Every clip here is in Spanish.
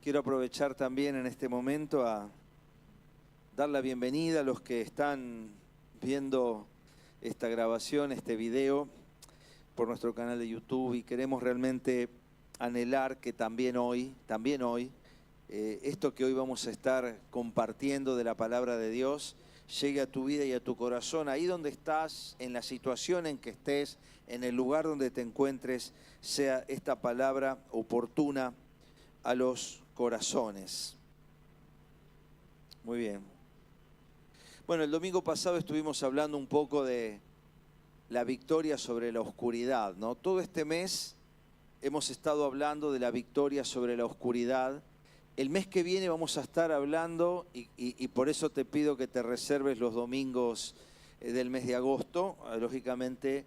Quiero aprovechar también en este momento a dar la bienvenida a los que están viendo esta grabación, este video, por nuestro canal de YouTube, y queremos realmente anhelar que también hoy, esto que hoy vamos a estar compartiendo de la palabra de Dios, llegue a tu vida y a tu corazón, ahí donde estás, en la situación en que estés, en el lugar donde te encuentres, sea esta palabra oportuna a los corazones. Muy bien. Bueno, el domingo pasado estuvimos hablando un poco de la victoria sobre la oscuridad, ¿no? Todo este mes hemos estado hablando de la victoria sobre la oscuridad. El mes que viene vamos a estar hablando, y por eso te pido que te reserves los domingos del mes de agosto. Lógicamente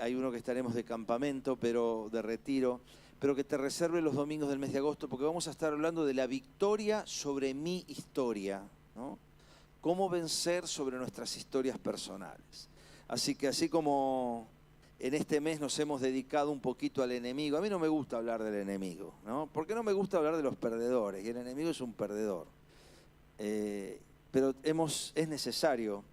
hay uno que estaremos de campamento, pero de retiro, pero que te reserves los domingos del mes de agosto, porque vamos a estar hablando de la victoria sobre mi historia, ¿no? Cómo vencer sobre nuestras historias personales. Así que así como en este mes nos hemos dedicado un poquito al enemigo. A mí no me gusta hablar del enemigo, ¿no? Porque no me gusta hablar de los perdedores, y el enemigo es un perdedor. Pero es necesario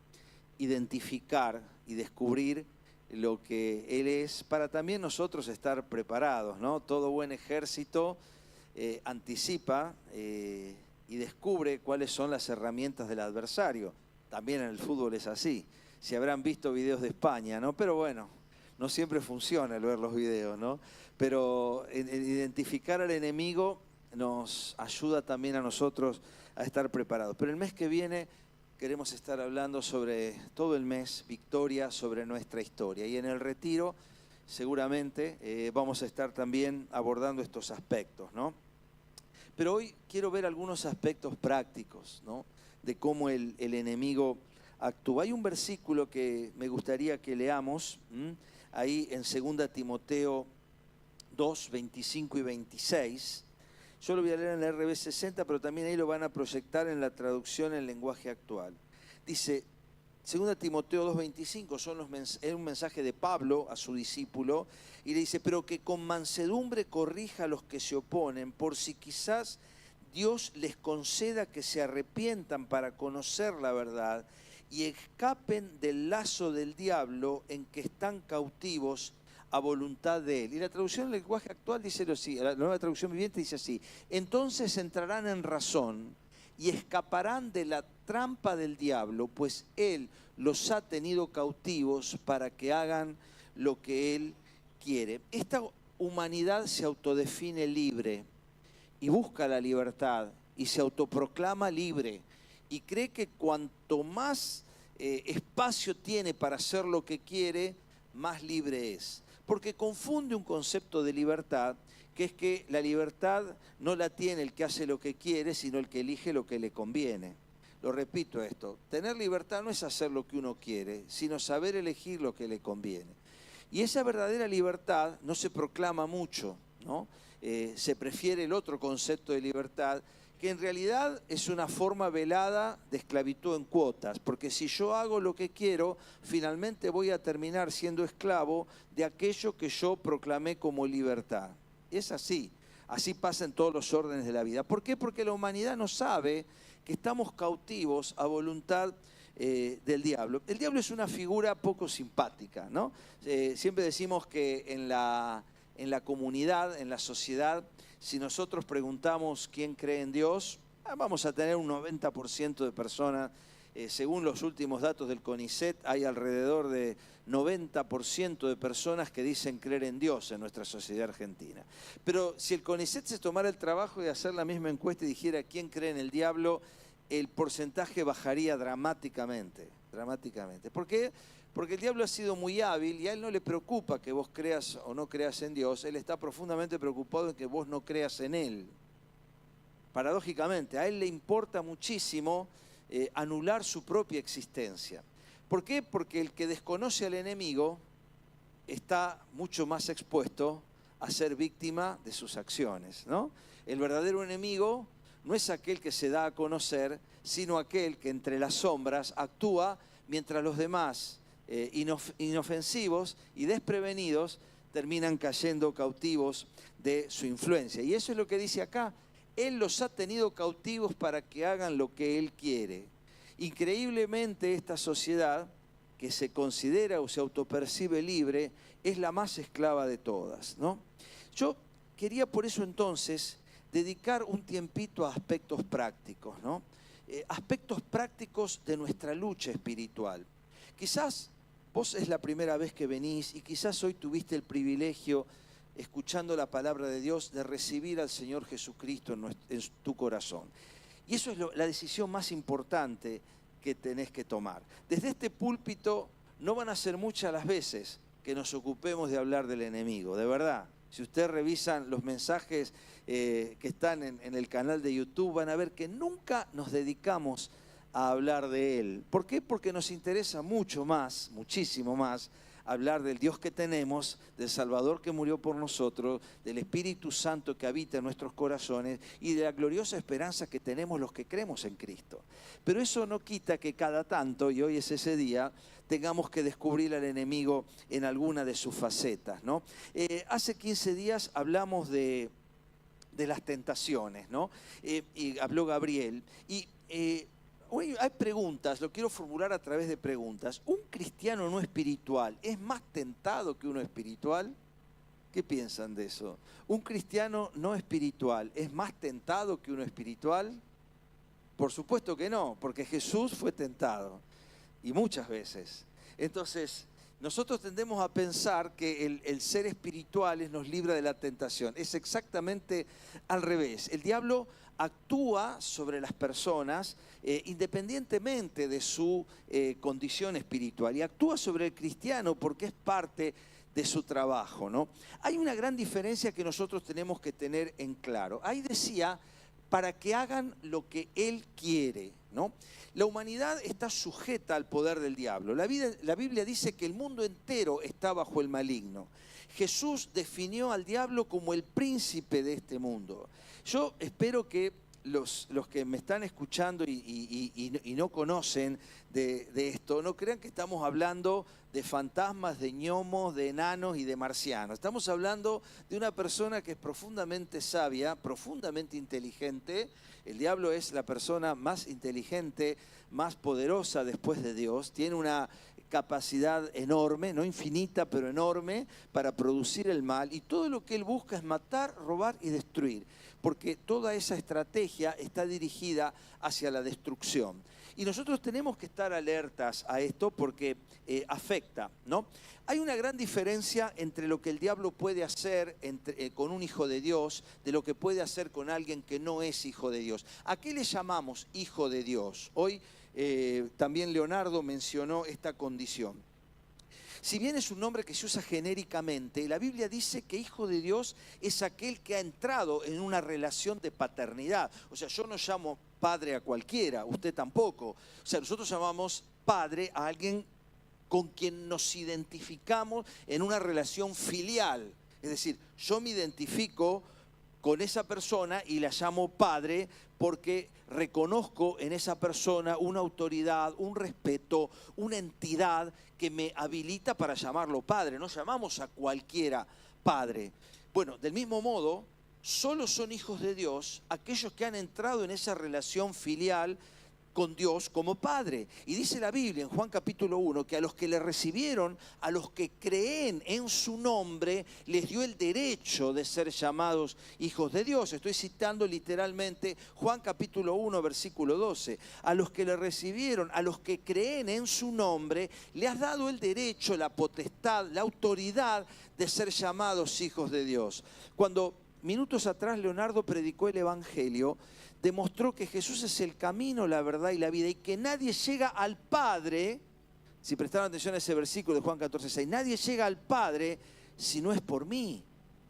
identificar y descubrir lo que Él es, para también nosotros estar preparados, ¿no? Todo buen ejército anticipa y descubre cuáles son las herramientas del adversario. También en el fútbol es así. Si habrán visto videos de España, ¿no? Pero bueno, no siempre funciona el ver los videos, ¿no? Pero identificar al enemigo nos ayuda también a nosotros a estar preparados. Pero el mes que viene queremos estar hablando sobre todo el mes, victoria sobre nuestra historia. Y en el retiro seguramente vamos a estar también abordando estos aspectos, ¿no? Pero hoy quiero ver algunos aspectos prácticos, ¿no? De cómo el enemigo actúa. Hay un versículo que me gustaría que leamos, ahí en 2 Timoteo 2, 25 y 26. Yo lo voy a leer en la RB 60, pero también ahí lo van a proyectar en la traducción en lenguaje actual. Dice, 2 Timoteo 2, 25, es un mensaje de Pablo a su discípulo, y le dice, pero que con mansedumbre corrija a los que se oponen, por si quizás Dios les conceda que se arrepientan para conocer la verdad y escapen del lazo del diablo en que están cautivos a voluntad de él. Y la traducción en lenguaje actual dice así, la nueva traducción viviente dice así, entonces entrarán en razón y escaparán de la trampa del diablo, pues él los ha tenido cautivos para que hagan lo que él quiere. Esta humanidad se autodefine libre y busca la libertad y se autoproclama libre y cree que cuanto más espacio tiene para hacer lo que quiere, más libre es. Porque confunde un concepto de libertad, que es que la libertad no la tiene el que hace lo que quiere, sino el que elige lo que le conviene. Lo repito esto, tener libertad no es hacer lo que uno quiere, sino saber elegir lo que le conviene. Y esa verdadera libertad no se proclama mucho, ¿no? Se prefiere el otro concepto de libertad, que en realidad es una forma velada de esclavitud en cuotas, porque si yo hago lo que quiero, finalmente voy a terminar siendo esclavo de aquello que yo proclamé como libertad. Es así, así pasa en todos los órdenes de la vida. ¿Por qué? Porque la humanidad no sabe que estamos cautivos a voluntad del diablo. El diablo es una figura poco simpática, ¿no? Siempre decimos que en la comunidad, en la sociedad, si nosotros preguntamos quién cree en Dios, vamos a tener un 90% de personas, según los últimos datos del CONICET, hay alrededor de 90% de personas que dicen creer en Dios en nuestra sociedad argentina. Pero si el CONICET se tomara el trabajo de hacer la misma encuesta y dijera quién cree en el diablo, el porcentaje bajaría dramáticamente, dramáticamente. ¿Por qué? Porque el diablo ha sido muy hábil y a él no le preocupa que vos creas o no creas en Dios, él está profundamente preocupado en que vos no creas en él. Paradójicamente, a él le importa muchísimo anular su propia existencia. ¿Por qué? Porque el que desconoce al enemigo está mucho más expuesto a ser víctima de sus acciones, ¿no? El verdadero enemigo no es aquel que se da a conocer, sino aquel que entre las sombras actúa mientras los demás inofensivos y desprevenidos terminan cayendo cautivos de su influencia. Y eso es lo que dice acá. Él los ha tenido cautivos para que hagan lo que Él quiere. Increíblemente, esta sociedad que se considera o se autopercibe libre es la más esclava de todas, ¿no? Yo quería por eso entonces dedicar un tiempito a aspectos prácticos, ¿no? Aspectos prácticos de nuestra lucha espiritual. Quizás vos es la primera vez que venís y quizás hoy tuviste el privilegio, escuchando la palabra de Dios, de recibir al Señor Jesucristo en tu corazón. Y eso es la decisión más importante que tenés que tomar. Desde este púlpito no van a ser muchas las veces que nos ocupemos de hablar del enemigo, de verdad. Si ustedes revisan los mensajes que están en el canal de YouTube, van a ver que nunca nos dedicamos a hablar de él. ¿Por qué? Porque nos interesa mucho más, muchísimo más, hablar del Dios que tenemos, del Salvador que murió por nosotros, del Espíritu Santo que habita en nuestros corazones y de la gloriosa esperanza que tenemos los que creemos en Cristo. Pero eso no quita que cada tanto, y hoy es ese día, tengamos que descubrir al enemigo en alguna de sus facetas, ¿no? Hace 15 días hablamos de las tentaciones, ¿no? Y habló Gabriel. Hoy hay preguntas, lo quiero formular a través de preguntas. ¿Un cristiano no espiritual es más tentado que uno espiritual? ¿Qué piensan de eso? ¿Un cristiano no espiritual es más tentado que uno espiritual? Por supuesto que no, porque Jesús fue tentado, y muchas veces. Entonces, nosotros tendemos a pensar que el ser espirituales nos libra de la tentación. Es exactamente al revés. El diablo actúa sobre las personas independientemente de su condición espiritual, y actúa sobre el cristiano porque es parte de su trabajo, ¿no? Hay una gran diferencia que nosotros tenemos que tener en claro. Ahí decía, para que hagan lo que Él quiere, ¿no? La humanidad está sujeta al poder del diablo. La Biblia dice que el mundo entero está bajo el maligno. Jesús definió al diablo como el príncipe de este mundo. Yo espero que los que me están escuchando y no conocen de esto, no crean que estamos hablando de fantasmas, de gnomos, de enanos y de marcianos. Estamos hablando de una persona que es profundamente sabia, profundamente inteligente. El diablo es la persona más inteligente, más poderosa después de Dios. Tiene una capacidad enorme, no infinita, pero enorme, para producir el mal. Y todo lo que él busca es matar, robar y destruir, porque toda esa estrategia está dirigida hacia la destrucción. Y nosotros tenemos que estar alertas a esto porque afecta, ¿no? Hay una gran diferencia entre lo que el diablo puede hacer con un hijo de Dios, de lo que puede hacer con alguien que no es hijo de Dios. ¿A qué le llamamos hijo de Dios? Hoy también Leonardo mencionó esta condición. Si bien es un nombre que se usa genéricamente, la Biblia dice que hijo de Dios es aquel que ha entrado en una relación de paternidad. O sea, yo no llamo padre a cualquiera, usted tampoco. O sea, nosotros llamamos padre a alguien con quien nos identificamos en una relación filial. Es decir, yo me identifico con esa persona y la llamo padre porque reconozco en esa persona una autoridad, un respeto, una entidad que me habilita para llamarlo padre. No llamamos a cualquiera padre. Bueno, del mismo modo, solo son hijos de Dios aquellos que han entrado en esa relación filial con Dios como Padre. Y dice la Biblia en Juan capítulo 1 que a los que le recibieron, a los que creen en su nombre, les dio el derecho de ser llamados hijos de Dios. Estoy citando literalmente Juan capítulo 1 versículo 12. A los que le recibieron, a los que creen en su nombre, le has dado el derecho, la potestad, la autoridad de ser llamados hijos de Dios. Cuando minutos atrás Leonardo predicó el Evangelio, demostró que Jesús es el camino, la verdad y la vida, y que nadie llega al Padre, si prestaron atención a ese versículo de Juan 14:6, nadie llega al Padre si no es por mí.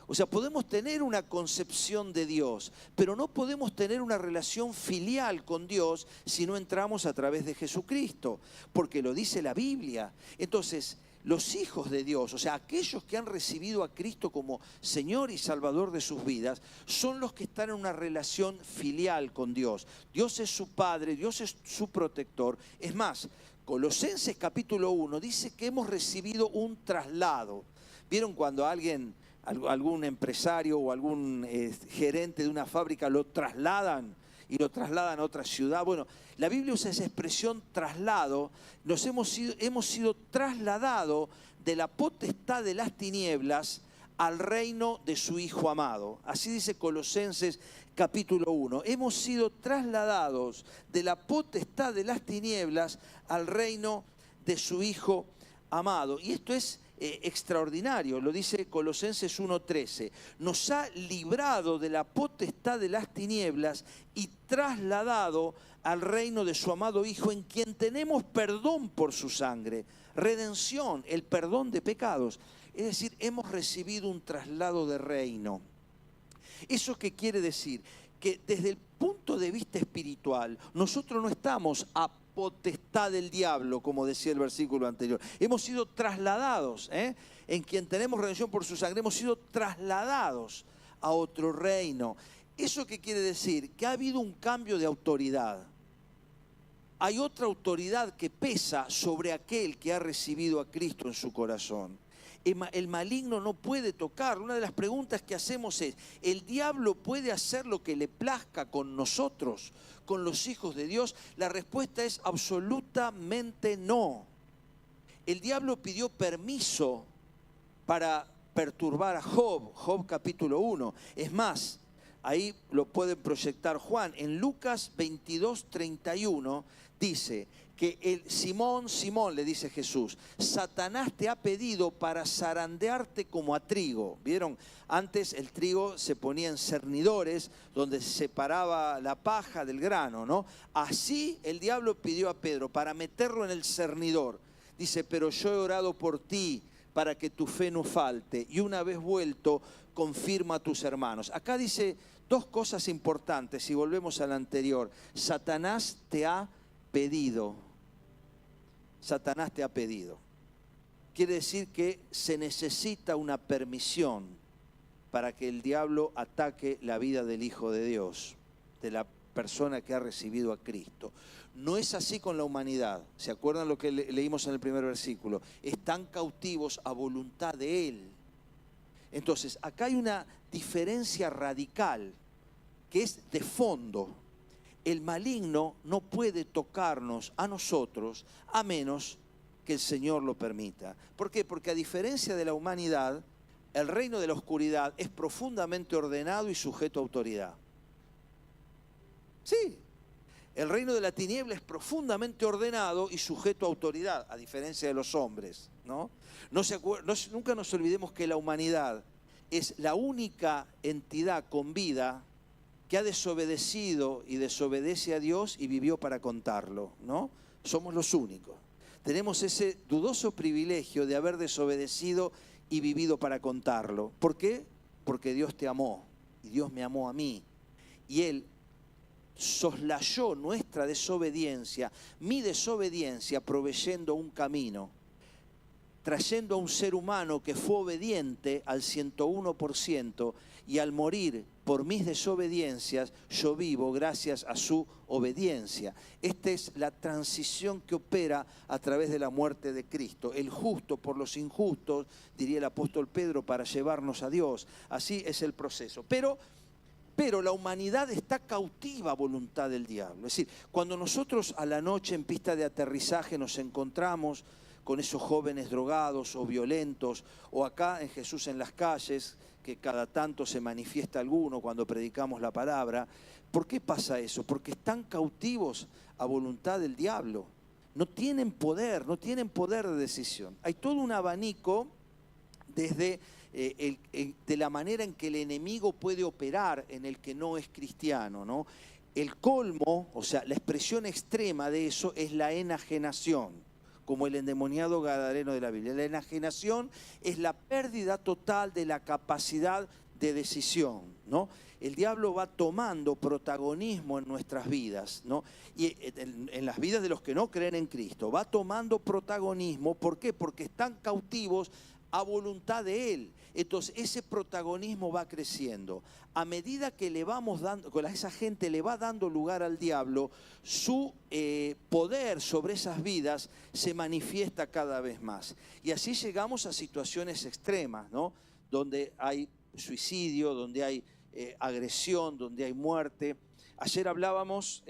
O sea, podemos tener una concepción de Dios, pero no podemos tener una relación filial con Dios si no entramos a través de Jesucristo, porque lo dice la Biblia. Entonces, los hijos de Dios, o sea, aquellos que han recibido a Cristo como Señor y Salvador de sus vidas, son los que están en una relación filial con Dios. Dios es su Padre, Dios es su protector. Es más, Colosenses capítulo 1 dice que hemos recibido un traslado. ¿Vieron cuando alguien algún empresario o algún gerente de una fábrica lo trasladan y lo trasladan a otra ciudad. Bueno, la Biblia usa esa expresión traslado. Hemos sido trasladados de la potestad de las tinieblas al reino de su Hijo amado. Así dice Colosenses capítulo 1. Hemos sido trasladados de la potestad de las tinieblas al reino de su Hijo amado. Y esto es extraordinario, lo dice Colosenses 1:13. Nos ha librado de la potestad de las tinieblas y trasladado al reino de su amado Hijo, en quien tenemos perdón por su sangre, redención, el perdón de pecados. Es decir, hemos recibido un traslado de reino. ¿Eso qué quiere decir? Que desde el punto de vista espiritual, nosotros no estamos a potestad del diablo, como decía el versículo anterior. Hemos sido trasladados, en quien tenemos redención por su sangre, hemos sido trasladados a otro reino. ¿Eso qué quiere decir? Que ha habido un cambio de autoridad. Hay otra autoridad que pesa sobre aquel que ha recibido a Cristo en su corazón. El maligno no puede tocar. Una de las preguntas que hacemos es, ¿el diablo puede hacer lo que le plazca con nosotros, con los hijos de Dios? La respuesta es absolutamente no. El diablo pidió permiso para perturbar a Job, Job capítulo 1. Es más, ahí lo pueden proyectar Juan, en Lucas 22:31 dice que Simón, Simón, le dice Jesús, Satanás te ha pedido para zarandearte como a trigo. ¿Vieron? Antes el trigo se ponía en cernidores donde se separaba la paja del grano, ¿no? Así el diablo pidió a Pedro para meterlo en el cernidor. Dice, pero yo he orado por ti para que tu fe no falte, y una vez vuelto, confirma a tus hermanos. Acá dice dos cosas importantes, si volvemos al anterior. Satanás te ha pedido. Satanás te ha pedido. Quiere decir que se necesita una permisión para que el diablo ataque la vida del Hijo de Dios, de la persona que ha recibido a Cristo. No es así con la humanidad. ¿Se acuerdan lo que leímos en el primer versículo? Están cautivos a voluntad de Él. Entonces, acá hay una diferencia radical que es de fondo. El maligno no puede tocarnos a nosotros a menos que el Señor lo permita. ¿Por qué? Porque a diferencia de la humanidad, el reino de la oscuridad es profundamente ordenado y sujeto a autoridad. Sí, el reino de la tiniebla es profundamente ordenado y sujeto a autoridad, a diferencia de los hombres, ¿no? Nunca nos olvidemos que la humanidad es la única entidad con vida que ha desobedecido y desobedece a Dios y vivió para contarlo, ¿no? Somos los únicos. Tenemos ese dudoso privilegio de haber desobedecido y vivido para contarlo. ¿Por qué? Porque Dios te amó y Dios me amó a mí. Y Él soslayó nuestra desobediencia, mi desobediencia, proveyendo un camino, trayendo a un ser humano que fue obediente al 101%, y al morir por mis desobediencias, yo vivo gracias a su obediencia. Esta es la transición que opera a través de la muerte de Cristo. El justo por los injustos, diría el apóstol Pedro, para llevarnos a Dios. Así es el proceso. Pero la humanidad está cautiva a voluntad del diablo. Es decir, cuando nosotros a la noche en pista de aterrizaje nos encontramos con esos jóvenes drogados o violentos, o acá en Jesús en las calles, que cada tanto se manifiesta alguno cuando predicamos la palabra. ¿Por qué pasa eso? Porque están cautivos a voluntad del diablo. No tienen poder de decisión. Hay todo un abanico desde de la manera en que el enemigo puede operar en el que no es cristiano, ¿no? El colmo, o sea, la expresión extrema de eso es la enajenación, como el endemoniado gadareno de la Biblia. La enajenación es la pérdida total de la capacidad de decisión, ¿no? El diablo va tomando protagonismo en nuestras vidas, ¿no? Y en las vidas de los que no creen en Cristo, va tomando protagonismo. ¿Por qué? Porque están cautivos a voluntad de Él. Entonces ese protagonismo va creciendo. A medida que le vamos dando, esa gente le va dando lugar al diablo, su poder sobre esas vidas se manifiesta cada vez más. Y así llegamos a situaciones extremas, ¿no? donde hay suicidio, donde hay agresión, donde hay muerte. Ayer hablábamos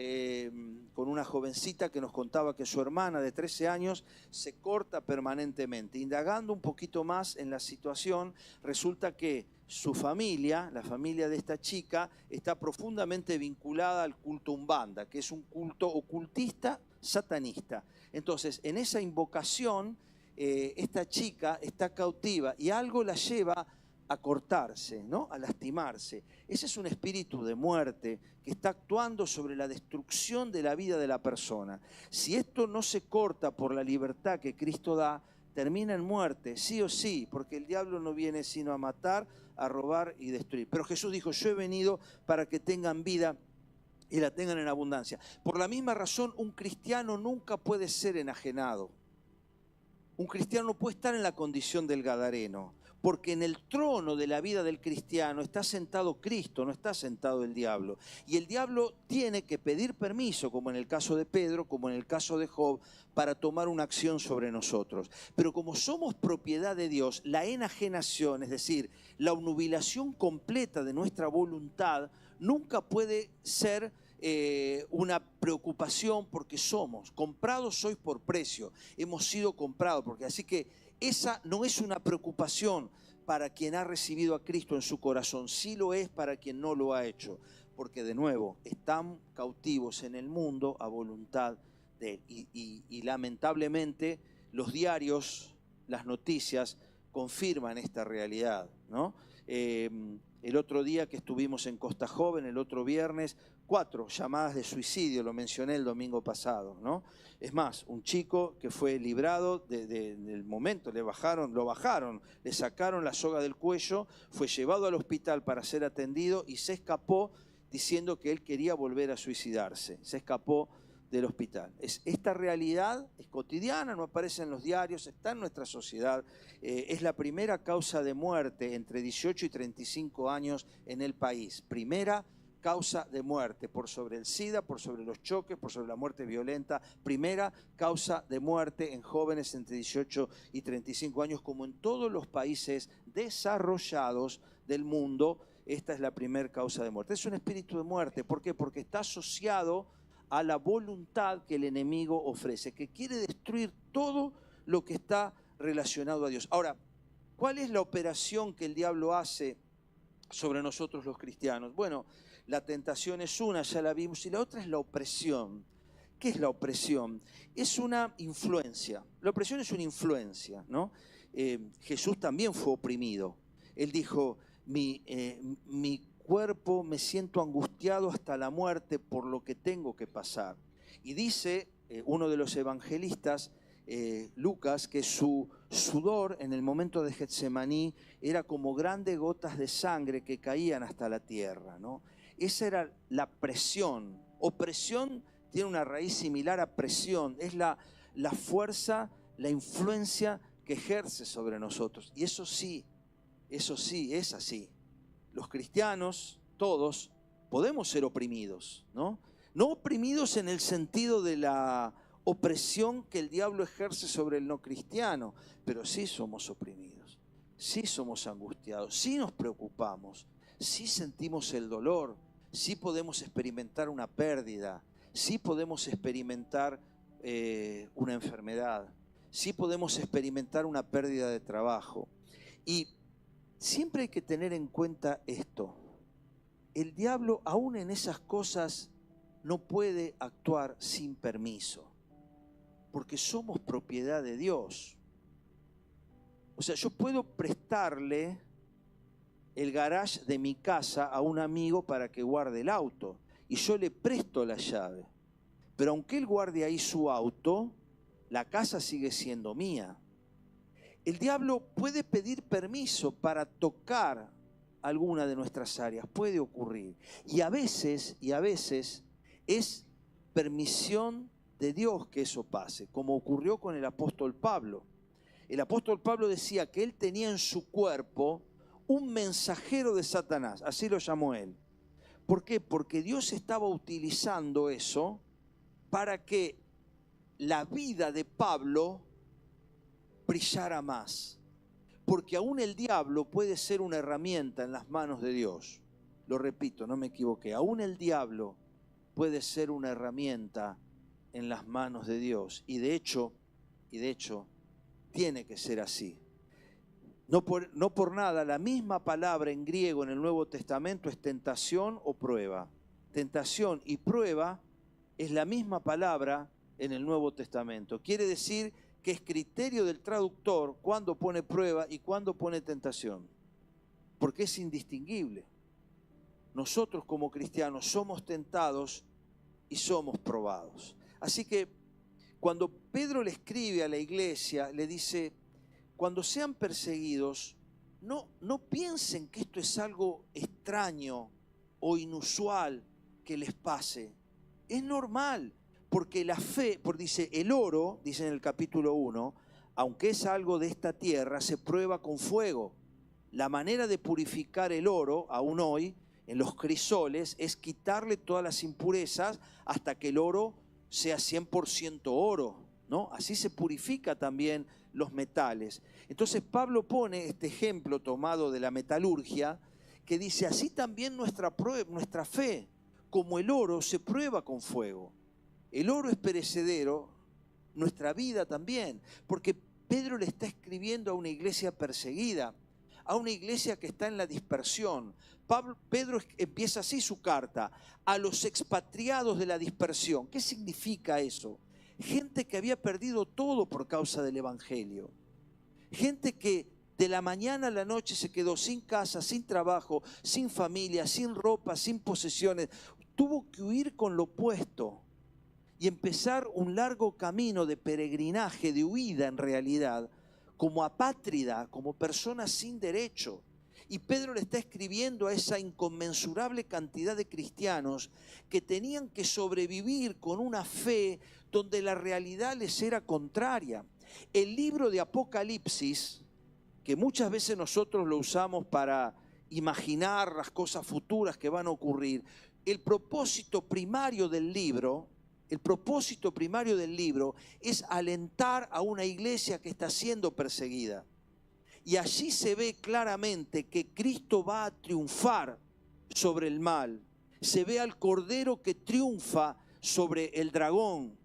con una jovencita que nos contaba que su hermana de 13 años se corta permanentemente. Indagando un poquito más en la situación, resulta que su familia, la familia de esta chica, está profundamente vinculada al culto Umbanda, que es un culto ocultista satanista. Entonces, en esa invocación, esta chica está cautiva y algo la lleva a cortarse, ¿no? A lastimarse. Ese es un espíritu de muerte que está actuando sobre la destrucción de la vida de la persona. Si esto no se corta por la libertad que Cristo da, termina en muerte, sí o sí, porque el diablo no viene sino a matar, a robar y destruir. Pero Jesús dijo, yo he venido para que tengan vida y la tengan en abundancia. Por la misma razón, un cristiano nunca puede ser enajenado. Un cristiano no puede estar en la condición del gadareno, porque en el trono de la vida del cristiano está sentado Cristo, no está sentado el diablo. Y el diablo tiene que pedir permiso, como en el caso de Pedro, como en el caso de Job, para tomar una acción sobre nosotros. Pero como somos propiedad de Dios, la enajenación, es decir, la obnubilación completa de nuestra voluntad, nunca puede ser una preocupación, porque somos comprados, sois por precio, hemos sido comprados, porque así que esa no es una preocupación para quien ha recibido a Cristo en su corazón, sí lo es para quien no lo ha hecho, porque de nuevo están cautivos en el mundo a voluntad de Él. Y lamentablemente los diarios, las noticias confirman esta realidad, ¿no? El otro día que estuvimos en Costa Joven, el otro viernes, 4 llamadas de suicidio, lo mencioné el domingo pasado, ¿no? Es más, un chico que fue librado del momento, lo bajaron, le sacaron la soga del cuello, fue llevado al hospital para ser atendido y se escapó diciendo que él quería volver a suicidarse. Se escapó del hospital. Esta realidad es cotidiana, no aparece en los diarios, está en nuestra sociedad. Es la primera causa de muerte entre 18 y 35 años en el país. Primera causa de muerte, por sobre el SIDA, por sobre los choques, por sobre la muerte violenta. Primera causa de muerte en jóvenes entre 18 y 35 años, como en todos los países desarrollados del mundo. Esta es la primera causa de muerte. Es un espíritu de muerte. ¿Por qué? Porque está asociado a la voluntad que el enemigo ofrece, que quiere destruir todo lo que está relacionado a Dios. Ahora, ¿cuál es la operación que el diablo hace sobre nosotros los cristianos? Bueno, la tentación es una, ya la vimos, y la otra es la opresión. ¿Qué es la opresión? Es una influencia. La opresión es una influencia, ¿no? Jesús también fue oprimido. Él dijo, mi cuerpo me siento angustiado hasta la muerte por lo que tengo que pasar. Y dice uno de los evangelistas, Lucas, que su sudor en el momento de Getsemaní era como grandes gotas de sangre que caían hasta la tierra, ¿no? Esa era la presión. Opresión tiene una raíz similar a presión, es la fuerza, la influencia que ejerce sobre nosotros. Y eso sí, es así. Los cristianos, todos, podemos ser oprimidos, ¿no? No oprimidos en el sentido de la opresión que el diablo ejerce sobre el no cristiano, pero sí somos oprimidos, sí somos angustiados, sí nos preocupamos, sí sentimos el dolor, sí podemos experimentar una pérdida, sí podemos experimentar una enfermedad, sí podemos experimentar una pérdida de trabajo. Y siempre hay que tener en cuenta esto. El diablo, aún en esas cosas, no puede actuar sin permiso, porque somos propiedad de Dios. O sea, yo puedo prestarle el garage de mi casa a un amigo para que guarde el auto, y yo le presto la llave. Pero aunque él guarde ahí su auto, la casa sigue siendo mía. El diablo puede pedir permiso para tocar alguna de nuestras áreas, puede ocurrir. Y a veces es permisión de Dios que eso pase, como ocurrió con el apóstol Pablo. El apóstol Pablo decía que él tenía en su cuerpo un mensajero de Satanás, así lo llamó él. ¿Por qué? Porque Dios estaba utilizando eso para que la vida de Pablo brillara más, porque aún el diablo puede ser una herramienta en las manos de Dios. Lo repito, no me equivoqué. Aún el diablo puede ser una herramienta en las manos de Dios. Y de hecho, tiene que ser así. No por nada, la misma palabra en griego en el Nuevo Testamento es tentación o prueba. Tentación y prueba es la misma palabra en el Nuevo Testamento. Quiere decir que es criterio del traductor cuándo pone prueba y cuándo pone tentación, porque es indistinguible. Nosotros como cristianos somos tentados y somos probados. Así que cuando Pedro le escribe a la iglesia, le dice: cuando sean perseguidos, no piensen que esto es algo extraño o inusual que les pase. Es normal, porque la fe, dice el oro, dice en el capítulo 1, aunque es algo de esta tierra, se prueba con fuego. La manera de purificar el oro, aún hoy, en los crisoles, es quitarle todas las impurezas hasta que el oro sea 100% oro, ¿no? Así se purifica también los metales. Entonces Pablo pone este ejemplo tomado de la metalurgia, que dice: así también nuestra fe, como el oro, se prueba con fuego. El oro es perecedero, nuestra vida también, porque Pedro le está escribiendo a una iglesia perseguida, a una iglesia que está en la dispersión. Pedro empieza así su carta: a los expatriados de la dispersión. ¿Qué significa eso? Gente que había perdido todo por causa del evangelio. Gente que de la mañana a la noche se quedó sin casa, sin trabajo, sin familia, sin ropa, sin posesiones. Tuvo que huir con lo puesto y empezar un largo camino de peregrinaje, de huida en realidad, como apátrida, como persona sin derecho. Y Pedro le está escribiendo a esa inconmensurable cantidad de cristianos que tenían que sobrevivir con una fe donde la realidad les era contraria. El libro de Apocalipsis, que muchas veces nosotros lo usamos para imaginar las cosas futuras que van a ocurrir, el propósito primario del libro es alentar a una iglesia que está siendo perseguida. Y allí se ve claramente que Cristo va a triunfar sobre el mal. Se ve al Cordero que triunfa sobre el dragón.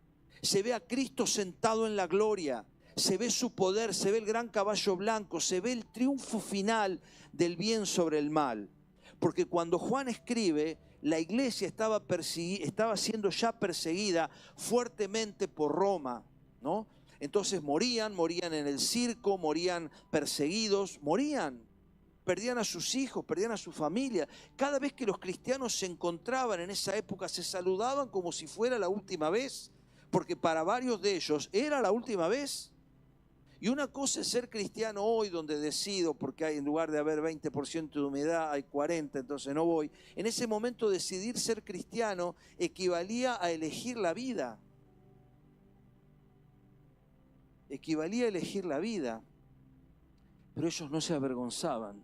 Se ve a Cristo sentado en la gloria. Se ve su poder, se ve el gran caballo blanco, se ve el triunfo final del bien sobre el mal. Porque cuando Juan escribe, la iglesia estaba siendo ya perseguida fuertemente por Roma, ¿no? Entonces morían en el circo, morían perseguidos, perdían a sus hijos, perdían a su familia. Cada vez que los cristianos se encontraban en esa época, se saludaban como si fuera la última vez, porque para varios de ellos era la última vez. Y una cosa es ser cristiano hoy, donde decido, porque en lugar de haber 20% de humedad, hay 40%, entonces no voy. En ese momento decidir ser cristiano equivalía a elegir la vida. Pero ellos no se avergonzaban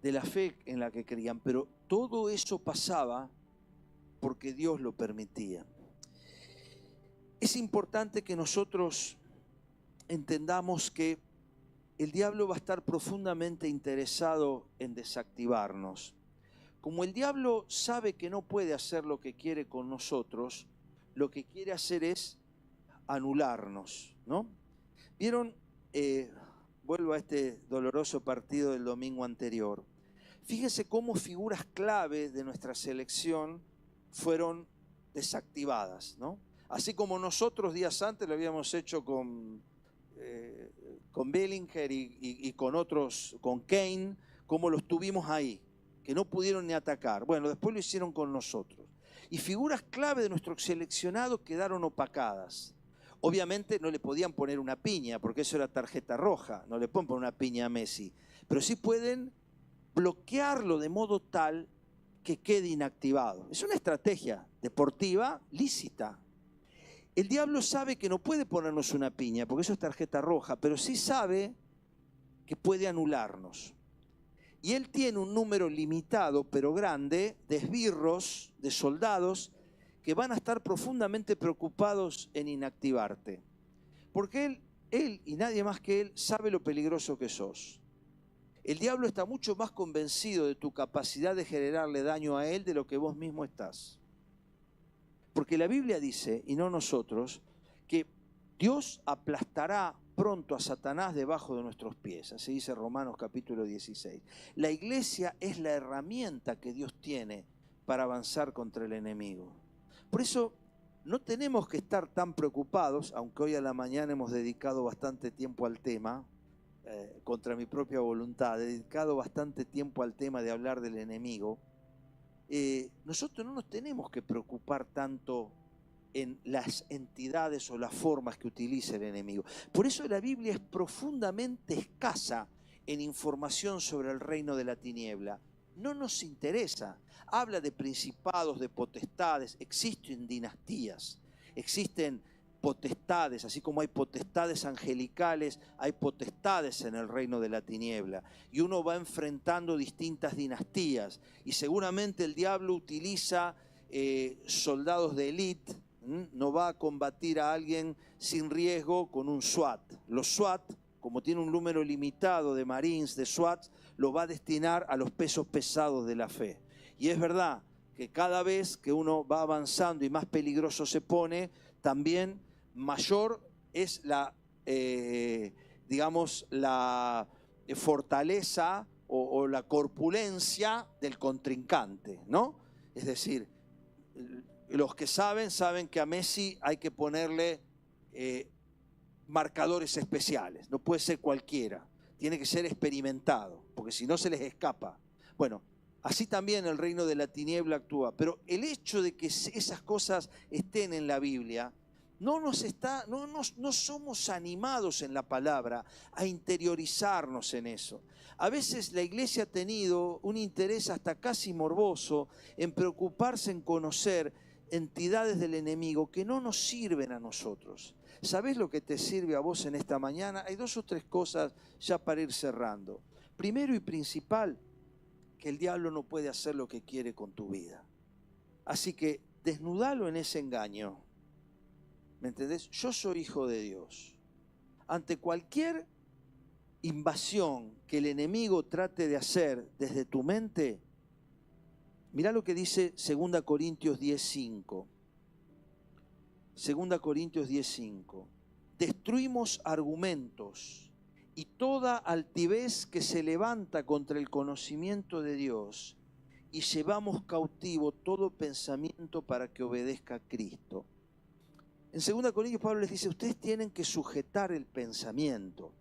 de la fe en la que creían. Pero todo eso pasaba porque Dios lo permitía. Es importante que nosotros entendamos que el diablo va a estar profundamente interesado en desactivarnos. Como el diablo sabe que no puede hacer lo que quiere con nosotros, lo que quiere hacer es anularnos, ¿no? ¿Vieron? Vuelvo a este doloroso partido del domingo anterior. Fíjense cómo figuras clave de nuestra selección fueron desactivadas, ¿no? Así como nosotros días antes lo habíamos hecho con Bellinger y con otros, con Kane, como los tuvimos ahí, que no pudieron ni atacar. Bueno, después lo hicieron con nosotros. Y figuras clave de nuestro seleccionado quedaron opacadas. Obviamente no le podían poner una piña, porque eso era tarjeta roja, no le pueden poner una piña a Messi, pero sí pueden bloquearlo de modo tal que quede inactivado. Es una estrategia deportiva lícita. El diablo sabe que no puede ponernos una piña, porque eso es tarjeta roja, pero sí sabe que puede anularnos. Y él tiene un número limitado, pero grande, de esbirros, de soldados, que van a estar profundamente preocupados en inactivarte. Porque él Él y nadie más que Él sabe lo peligroso que sos. El diablo está mucho más convencido de tu capacidad de generarle daño a Él de lo que vos mismo estás. Porque la Biblia dice, y no nosotros, que Dios aplastará pronto a Satanás debajo de nuestros pies. Así dice Romanos capítulo 16. La iglesia es la herramienta que Dios tiene para avanzar contra el enemigo. Por eso no tenemos que estar tan preocupados, aunque hoy a la mañana hemos dedicado bastante tiempo al tema, contra mi propia voluntad, he dedicado bastante tiempo al tema de hablar del enemigo. Nosotros no nos tenemos que preocupar tanto en las entidades o las formas que utiliza el enemigo. Por eso la Biblia es profundamente escasa en información sobre el reino de la tiniebla. No nos interesa. Habla de principados, de potestades. Existen dinastías, existen potestades, así como hay potestades angelicales, hay potestades en el reino de la tiniebla. Y uno va enfrentando distintas dinastías. Y seguramente el diablo utiliza soldados de élite. No va a combatir a alguien sin riesgo con un SWAT. Los SWAT, como tiene un número limitado de Marines, de SWAT, lo va a destinar a los pesos pesados de la fe. Y es verdad que cada vez que uno va avanzando y más peligroso se pone, también mayor es la, digamos, la fortaleza o la corpulencia del contrincante, ¿no? Es decir, los que saben que a Messi hay que ponerle marcadores especiales. No puede ser cualquiera. Tiene que ser experimentado, porque si no se les escapa. Bueno, así también el reino de la tiniebla actúa. Pero el hecho de que esas cosas estén en la Biblia, no somos animados en la palabra a interiorizarnos en eso. A veces la iglesia ha tenido un interés hasta casi morboso en preocuparse en conocer entidades del enemigo que no nos sirven a nosotros. ¿Sabés lo que te sirve a vos en esta mañana? Hay 2 o 3 cosas ya para ir cerrando. Primero y principal, que el diablo no puede hacer lo que quiere con tu vida. Así que desnudalo en ese engaño. ¿Me entendés? Yo soy hijo de Dios. Ante cualquier invasión que el enemigo trate de hacer desde tu mente, mirá lo que dice 2 Corintios 10:5. 2 Corintios 10:5. Destruimos argumentos y toda altivez que se levanta contra el conocimiento de Dios y llevamos cautivo todo pensamiento para que obedezca a Cristo. En 2 Corintios Pablo les dice, ustedes tienen que sujetar el pensamiento,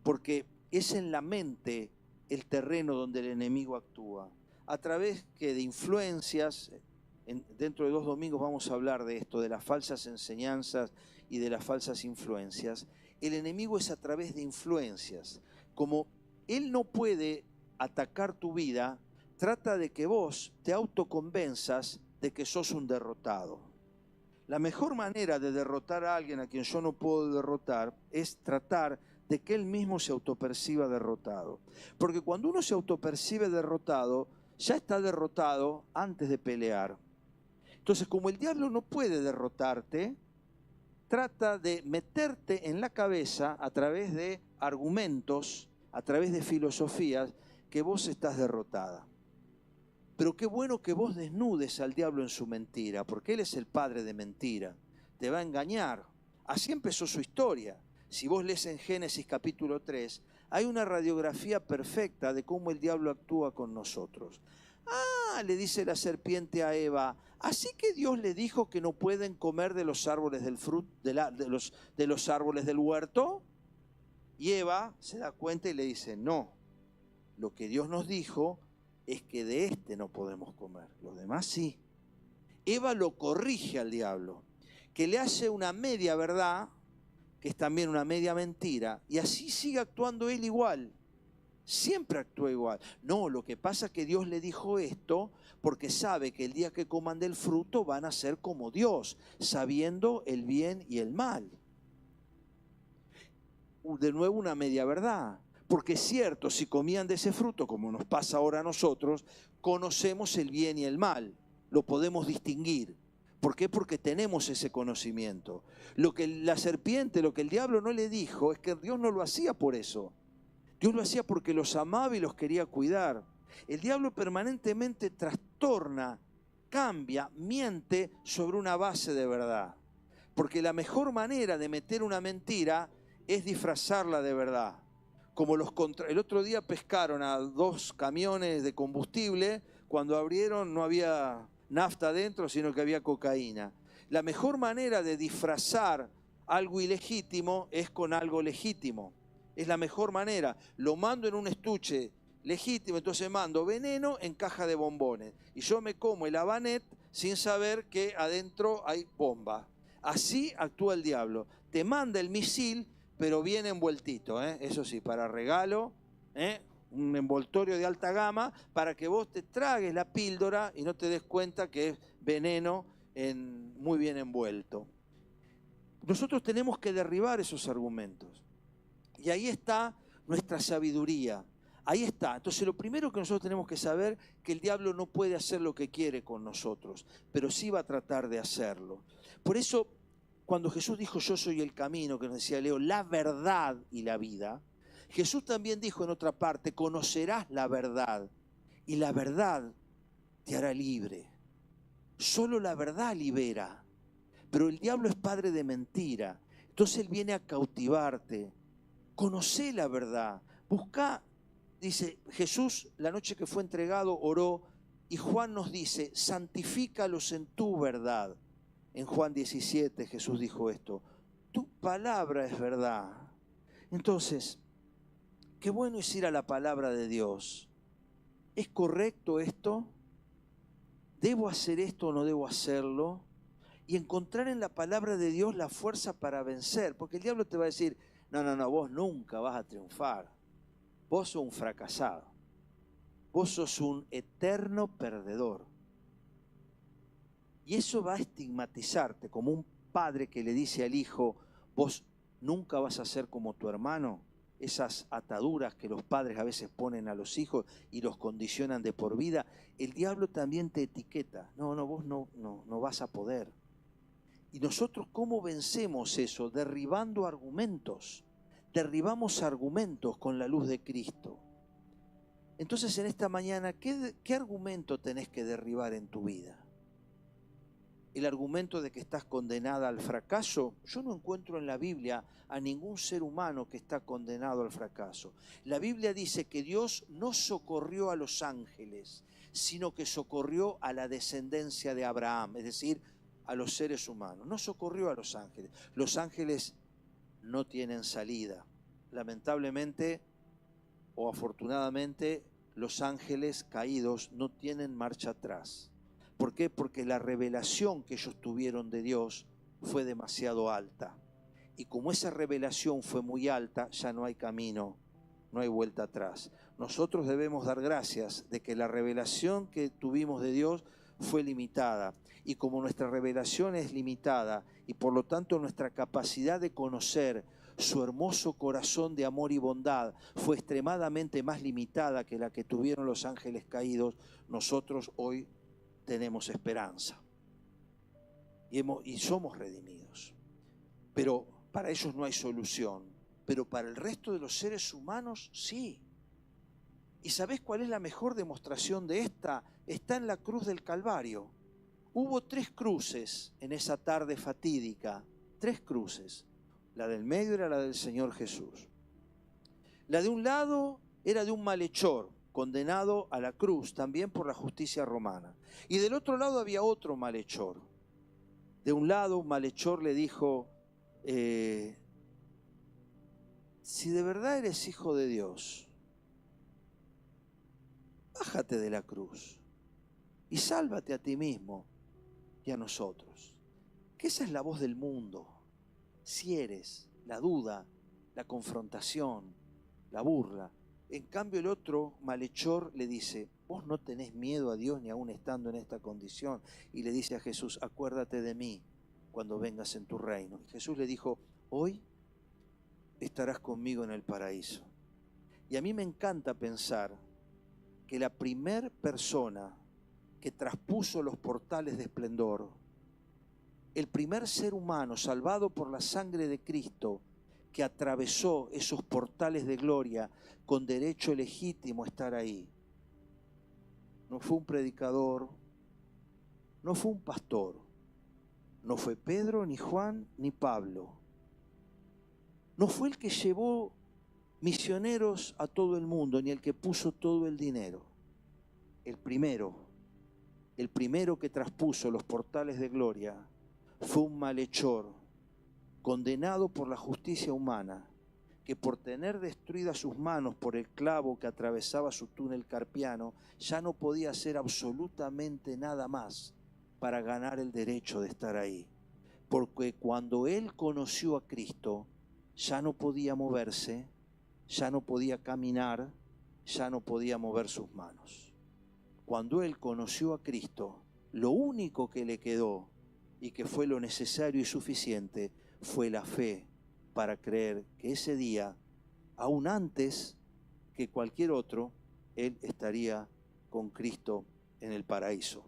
porque es en la mente el terreno donde el enemigo actúa. A través de influencias, dentro de 2 domingos vamos a hablar de esto, de las falsas enseñanzas y de las falsas influencias. El enemigo es a través de influencias. Como él no puede atacar tu vida, trata de que vos te autoconvenzas de que sos un derrotado. La mejor manera de derrotar a alguien a quien yo no puedo derrotar es tratar de que él mismo se autoperciba derrotado. Porque cuando uno se autopercibe derrotado, ya está derrotado antes de pelear. Entonces, como el diablo no puede derrotarte, trata de meterte en la cabeza a través de argumentos, a través de filosofías, que vos estás derrotada. Pero qué bueno que vos desnudes al diablo en su mentira, porque él es el padre de mentira. Te va a engañar. Así empezó su historia. Si vos lees en Génesis capítulo 3, hay una radiografía perfecta de cómo el diablo actúa con nosotros. Le dice la serpiente a Eva, así que Dios le dijo que no pueden comer de los árboles del fruto, de los árboles del huerto. Y Eva se da cuenta y le dice, no, lo que Dios nos dijo es que de este no podemos comer, los demás sí. Eva lo corrige al diablo, que le hace una media verdad, que es también una media mentira, y así sigue actuando él igual. Siempre actúa igual. No, lo que pasa es que Dios le dijo esto porque sabe que el día que coman del fruto van a ser como Dios, sabiendo el bien y el mal. De nuevo una media verdad. Porque es cierto, si comían de ese fruto, como nos pasa ahora a nosotros, conocemos el bien y el mal, lo podemos distinguir. ¿Por qué? Porque tenemos ese conocimiento. Lo que la serpiente, lo que el diablo no le dijo, es que Dios no lo hacía por eso. Dios lo hacía porque los amaba y los quería cuidar. El diablo permanentemente trastorna, cambia, miente sobre una base de verdad. Porque la mejor manera de meter una mentira es disfrazarla de verdad. Como el otro día pescaron a 2 camiones de combustible, cuando abrieron no había nafta adentro, sino que había cocaína. La mejor manera de disfrazar algo ilegítimo es con algo legítimo. Es la mejor manera. Lo mando en un estuche legítimo, entonces mando veneno en caja de bombones. Y yo me como el habanet sin saber que adentro hay bomba. Así actúa el diablo. Te manda el misil, pero bien envueltito, eso sí, para regalo, un envoltorio de alta gama, para que vos te tragues la píldora y no te des cuenta que es veneno muy bien envuelto. Nosotros tenemos que derribar esos argumentos. Y ahí está nuestra sabiduría. Ahí está. Entonces lo primero que nosotros tenemos que saber es que el diablo no puede hacer lo que quiere con nosotros, pero sí va a tratar de hacerlo. Por eso, cuando Jesús dijo yo soy el camino, que nos decía Leo, la verdad y la vida, Jesús también dijo en otra parte, conocerás la verdad y la verdad te hará libre. Solo la verdad libera, pero el diablo es padre de mentira. Entonces él viene a cautivarte. Conocé la verdad, buscá, dice Jesús, la noche que fue entregado oró y Juan nos dice, santifícalos en tu verdad. En Juan 17 Jesús dijo esto, tu palabra es verdad. Entonces, qué bueno es ir a la palabra de Dios. ¿Es correcto esto? ¿Debo hacer esto o no debo hacerlo? Y encontrar en la palabra de Dios la fuerza para vencer, porque el diablo te va a decir, no, vos nunca vas a triunfar. Vos sos un fracasado. Vos sos un eterno perdedor. Y eso va a estigmatizarte como un padre que le dice al hijo, vos nunca vas a ser como tu hermano. Esas ataduras que los padres a veces ponen a los hijos y los condicionan de por vida. El diablo también te etiqueta. No, vos no vas a poder. ¿Y nosotros cómo vencemos eso? Derribando argumentos. Derribamos argumentos con la luz de Cristo. Entonces en esta mañana, ¿qué argumento tenés que derribar en tu vida? ¿El argumento de que estás condenada al fracaso? Yo no encuentro en la Biblia a ningún ser humano que está condenado al fracaso. La Biblia dice que Dios no socorrió a los ángeles, sino que socorrió a la descendencia de Abraham, es decir, a los seres humanos. No socorrió a los ángeles. Los ángeles no tienen salida. Lamentablemente o afortunadamente, los ángeles caídos no tienen marcha atrás. ¿Por qué? Porque la revelación que ellos tuvieron de Dios fue demasiado alta. Y como esa revelación fue muy alta, ya no hay camino, no hay vuelta atrás. Nosotros debemos dar gracias de que la revelación que tuvimos de Dios fue limitada. Y como nuestra revelación es limitada y por lo tanto nuestra capacidad de conocer su hermoso corazón de amor y bondad fue extremadamente más limitada que la que tuvieron los ángeles caídos, nosotros hoy tenemos esperanza y somos redimidos. Pero para ellos no hay solución, pero para el resto de los seres humanos sí. ¿Y sabés cuál es la mejor demostración de esta? Está en la cruz del Calvario. Hubo 3 cruces en esa tarde fatídica, 3 cruces. La del medio era la del Señor Jesús. La de un lado era de un malhechor, condenado a la cruz también por la justicia romana. Y del otro lado había otro malhechor. De un lado un malhechor le dijo, si de verdad eres hijo de Dios, bájate de la cruz y sálvate a ti mismo y a nosotros. Que esa es la voz del mundo. Si eres, la duda, la confrontación, la burla. En cambio el otro malhechor le dice, vos no tenés miedo a Dios ni aún estando en esta condición. Y le dice a Jesús, acuérdate de mí cuando vengas en tu reino. Y Jesús le dijo, hoy estarás conmigo en el paraíso. Y a mí me encanta pensar que la primer persona que traspuso los portales de esplendor el primer ser humano salvado por la sangre de Cristo, que atravesó esos portales de gloria con derecho legítimo a estar ahí. No fue un predicador, no fue un pastor, no fue Pedro, ni Juan, ni Pablo. No fue el que llevó misioneros a todo el mundo, ni el que puso todo el dinero. El primero que traspuso los portales de gloria fue un malhechor, condenado por la justicia humana, que por tener destruidas sus manos por el clavo que atravesaba su túnel carpiano, ya no podía hacer absolutamente nada más para ganar el derecho de estar ahí. Porque cuando él conoció a Cristo, ya no podía moverse, ya no podía caminar, ya no podía mover sus manos. Cuando él conoció a Cristo, lo único que le quedó y que fue lo necesario y suficiente fue la fe para creer que ese día, aún antes que cualquier otro, él estaría con Cristo en el paraíso.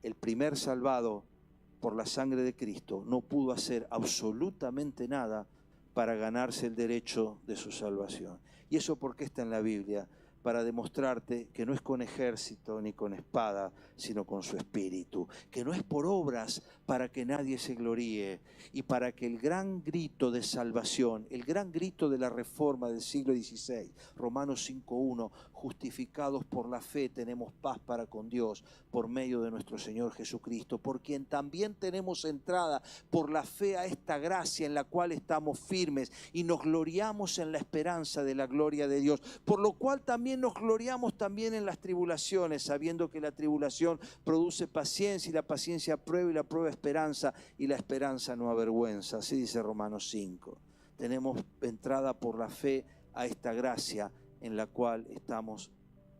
El primer salvado por la sangre de Cristo no pudo hacer absolutamente nada para ganarse el derecho de su salvación. ¿Y eso por qué está en la Biblia? Para demostrarte que no es con ejército ni con espada, sino con su espíritu, que no es por obras para que nadie se gloríe, y para que el gran grito de salvación, el gran grito de la reforma del siglo XVI, Romanos 5:1, justificados por la fe tenemos paz para con Dios por medio de nuestro Señor Jesucristo, por quien también tenemos entrada por la fe a esta gracia en la cual estamos firmes y nos gloriamos en la esperanza de la gloria de Dios, por lo cual también nos gloriamos también en las tribulaciones, sabiendo que la tribulación produce paciencia, y la paciencia prueba, y la prueba esperanza, y la esperanza no avergüenza. Así dice Romanos 5. Tenemos entrada por la fe a esta gracia en la cual estamos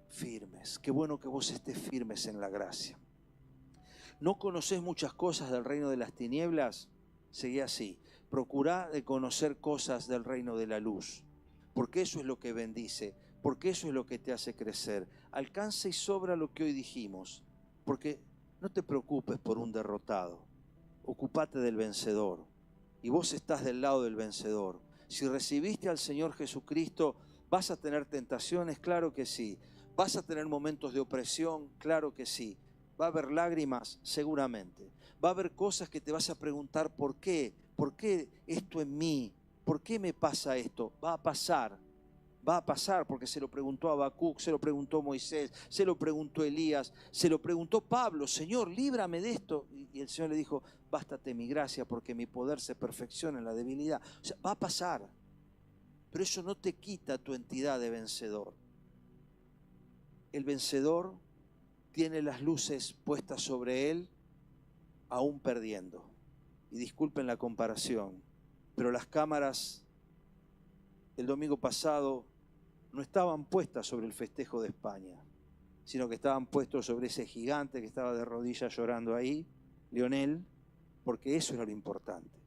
firmes. Qué bueno que vos estés firmes en la gracia. ¿No conocés muchas cosas del reino de las tinieblas? Seguí así. Procurá de conocer cosas del reino de la luz, porque eso es lo que bendice, porque eso es lo que te hace crecer. Alcanza y sobra lo que hoy dijimos, porque no te preocupes por un derrotado, ocupate del vencedor, y vos estás del lado del vencedor. Si recibiste al Señor Jesucristo, ¿vas a tener tentaciones? Claro que sí. ¿Vas a tener momentos de opresión? Claro que sí. ¿Va a haber lágrimas? Seguramente. ¿Va a haber cosas que te vas a preguntar por qué? ¿Por qué esto en mí? ¿Por qué me pasa esto? Va a pasar. Va a pasar, porque se lo preguntó Habacuc, se lo preguntó Moisés, se lo preguntó Elías, se lo preguntó Pablo: Señor, líbrame de esto. Y el Señor le dijo: bástate mi gracia, porque mi poder se perfecciona en la debilidad. O sea, va a pasar, pero eso no te quita tu entidad de vencedor. El vencedor tiene las luces puestas sobre él, aún perdiendo. Y disculpen la comparación, pero las cámaras el domingo pasado no estaban puestas sobre el festejo de España, sino que estaban puestos sobre ese gigante que estaba de rodillas llorando ahí, Lionel, porque eso era lo importante.